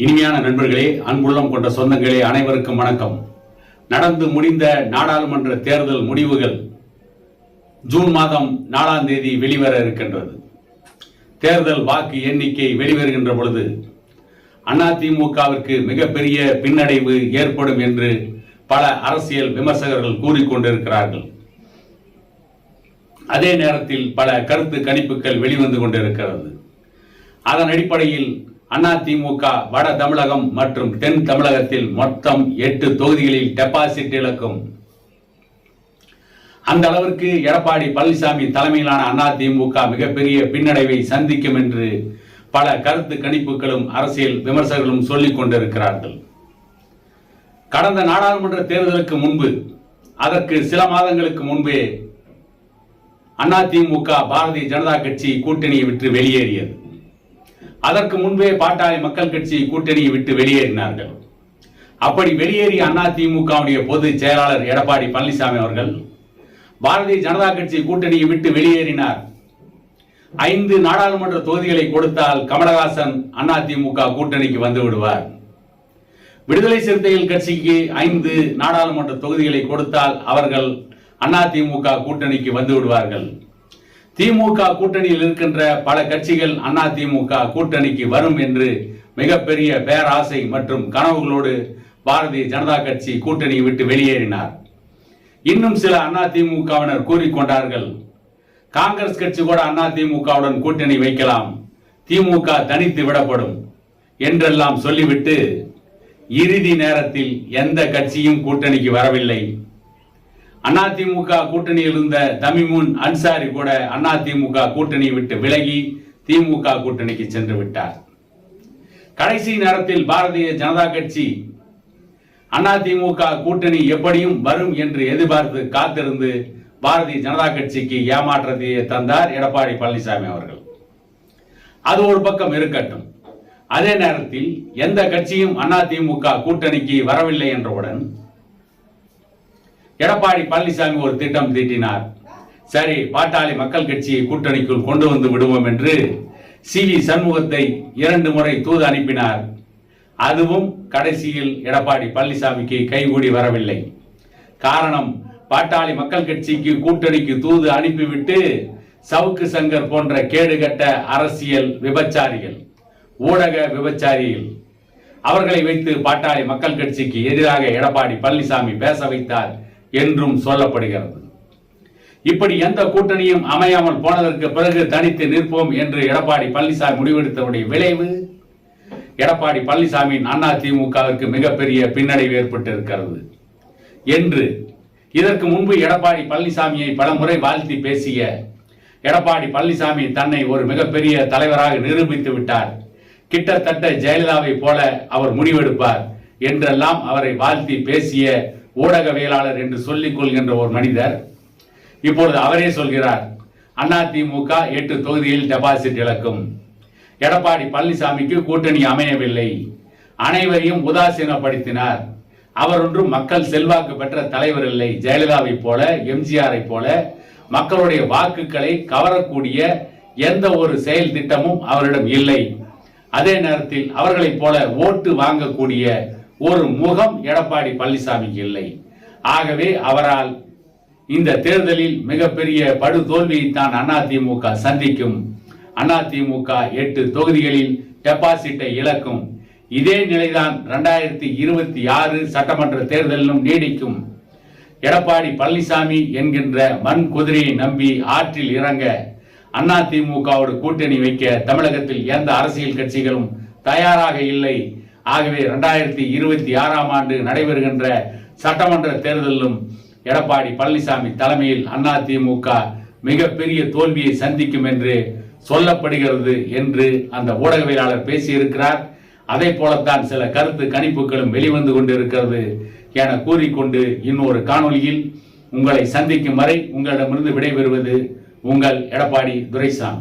இனிமையான நண்பர்களே, அன்புள்ளம் கொண்ட சொந்தங்களே, அனைவருக்கும் வணக்கம். நடந்து முடிந்த நாடாளுமன்ற தேர்தல் முடிவுகள் ஜூன் மாதம் 4ஆம் தேதி வெளிவர இருக்கின்றது. தேர்தல் வாக்கு எண்ணிக்கை வெளிவருகின்ற பொழுது அதிமுகவிற்கு மிகப்பெரிய பின்னடைவு ஏற்படும் என்று பல அரசியல் விமர்சகர்கள் கூறிக்கொண்டிருக்கிறார்கள். அதே நேரத்தில் பல கருத்து கணிப்புகள் வெளிவந்து கொண்டிருக்கிறது. அதன் அடிப்படையில் அதிமுக வட தமிழகம் மற்றும் தென் தமிழகத்தில் மொத்தம் 8 தொகுதிகளில் டெபாசிட் இழக்கும். அந்த அளவிற்கு எடப்பாடி பழனிசாமி தலைமையிலான அதிமுக மிகப்பெரிய பின்னடைவை சந்திக்கும் என்று பல கருத்து கணிப்புகளும் அரசியல் விமர்சகர்களும் சொல்லிக் கொண்டிருக்கிறார்கள். கடந்த நாடாளுமன்ற தேர்தலுக்கு முன்பு, அதற்கு சில மாதங்களுக்கு முன்பே அதிமுக பாரதிய ஜனதா கட்சி கூட்டணியை விட்டு வெளியேறியது. அதற்கு முன்பே பாட்டாளி மக்கள் கட்சி கூட்டணியை விட்டு வெளியேறினார்கள். அப்படி வெளியேறிய அதிமுகவுடைய பொதுச் செயலாளர் எடப்பாடி பழனிசாமி அவர்கள் பாரதிய ஜனதா கட்சி கூட்டணியை விட்டு வெளியேறினார். 5 நாடாளுமன்ற தொகுதிகளை கொடுத்தால் கமலஹாசன் அதிமுக கூட்டணிக்கு வந்து விடுவார். விடுதலை சிறுத்தைகள் கட்சிக்கு 5 நாடாளுமன்ற தொகுதிகளை கொடுத்தால் அவர்கள் அதிமுக கூட்டணிக்கு வந்து விடுவார்கள். திமுக கூட்டணியில் இருக்கின்ற பல கட்சிகள் அதிமுக கூட்டணிக்கு வரும் என்று மிகப்பெரிய பேராசை மற்றும் கனவுகளோடு பாரதிய ஜனதா கட்சி கூட்டணியை விட்டு வெளியேறினார். இன்னும் சில அதிமுகவினர் கூறிக்கொண்டார்கள், காங்கிரஸ் கட்சி கூட அதிமுகவுடன் கூட்டணி வைக்கலாம், திமுக தனித்து விடப்படும் என்றெல்லாம் சொல்லிவிட்டு இறுதி நேரத்தில் எந்த கட்சியும் கூட்டணிக்கு வரவில்லை. அதிமுக கூட்டணியில் இருந்த தமிமுன் அன்சாரி கூட அதிமுக கூட்டணியை விட்டு விலகி திமுக கூட்டணிக்கு சென்று விட்டார். கடைசி நேரத்தில் பாரதிய ஜனதா கட்சி அதிமுக கூட்டணி எப்படியும் வரும் என்று எதிர்பார்த்து காத்திருந்து பாரதிய ஜனதா கட்சிக்கு ஏமாற்றத்தை தந்தார் எடப்பாடி பழனிசாமி அவர்கள். அது ஒரு பக்கம் இருக்கட்டும். அதே நேரத்தில் எந்த கட்சியும் அதிமுக கூட்டணிக்கு வரவில்லை என்றவுடன் எடப்பாடி பழனிசாமி ஒரு திட்டம் தீட்டினார். சரி, பாட்டாளி மக்கள் கட்சியை கூட்டணிக்குள் கொண்டு வந்து விடுவோம் என்று சி.வி. சண்முகத்தை 2 முறை தூது அனுப்பினார். அதுவும் கடைசியில் எடப்பாடி பழனிசாமிக்கு கைகூடி வரவில்லை. காரணம், பாட்டாளி மக்கள் கட்சிக்கு கூட்டணிக்கு தூது அனுப்பிவிட்டு சவுக்கு சங்கர் போன்ற கேடுகட்ட அரசியல் விபச்சாரிகள், ஊடக விபச்சாரிகள், அவர்களை வைத்து பாட்டாளி மக்கள் கட்சிக்கு எதிராக எடப்பாடி பழனிசாமி பேச வைத்தார் என்றும் சொல்லப்படுகிறது. இப்படி எந்த கூட்டணியும் அமையாமல் போனதற்கு பிறகு தனித்து நிற்போம் என்று எடப்பாடி பழனிசாமி முடிவெடுத்தவுடைய விளைவு எடப்பாடி பழனிசாமியின் அதிமுகவிற்கு மிகப்பெரிய பின்னடைவு ஏற்பட்டிருக்கிறது என்று இதற்கு முன்பு எடப்பாடி பழனிசாமியை பலமுறை வாழ்த்தி பேசிய எடப்பாடி பழனிசாமி தன்னை ஒரு மிகப்பெரிய தலைவராக நிரூபித்து விட்டார், கிட்டத்தட்ட ஜெயலலிதாவை போல அவர் முடிவெடுப்பார் என்றெல்லாம் அவரை வாழ்த்தி பேசிய ஊடகவியலாளர் என்று சொல்லிக் கொள்கின்ற ஒரு மனிதர் இப்பொழுது அவரே சொல்கிறார், அதிமுக 8 தொகுதியில் டெபாசிட் இழக்கும், எடப்பாடி பழனிசாமிக்கு கூட்டணி அமையவில்லை, அனைவரையும் உதாசீனப்படுத்தினார், அவர் ஒன்றும் மக்கள் செல்வாக்கு பெற்ற தலைவர் இல்லை, ஜெயலலிதாவை போல எம்ஜிஆரை போல மக்களுடைய வாக்குகளை கவரக்கூடிய எந்த ஒரு செயல் திட்டமும் அவரிடம் இல்லை, அதே நேரத்தில் அவர்களைப் போல ஓட்டு வாங்கக்கூடிய ஒரு முகம் எடப்பாடி பழனிசாமிக்கு இல்லை, ஆகவே அவரால் இந்த தேர்தலில் மிகப்பெரிய படு தோல்வியை தான் அதிமுக சந்திக்கும், அதிமுக 8 தொகுதிகளில் டெபாசிட்டை இழக்கும், இதே நிலைதான் 2026 சட்டமன்ற தேர்தலிலும் நீடிக்கும். எடப்பாடி பழனிசாமி என்கின்ற மண் குதிரையை நம்பி ஆற்றில் இறங்க அதிமுகவோடு கூட்டணி வைக்க தமிழகத்தில் எந்த அரசியல் கட்சிகளும் தயாராக இல்லை. ஆகவே 2026ஆம் ஆண்டு நடைபெறுகின்ற சட்டமன்ற தேர்தலிலும் எடப்பாடி பழனிசாமி தலைமையில் அதிமுக மிகப்பெரிய தோல்வியை சந்திக்கும் என்று சொல்லப்படுகிறது என்று அந்த ஊடகவியலாளர் பேசியிருக்கிறார். அதை போலத்தான் சில கருத்து கணிப்புகளும் வெளிவந்து கொண்டிருக்கிறது என கூறிக்கொண்டு இன்னொரு காணொலியில் உங்களை சந்திக்கும் வரை உங்களிடமிருந்து விடைபெறுவது உங்கள் எடப்பாடி துரைசாமி.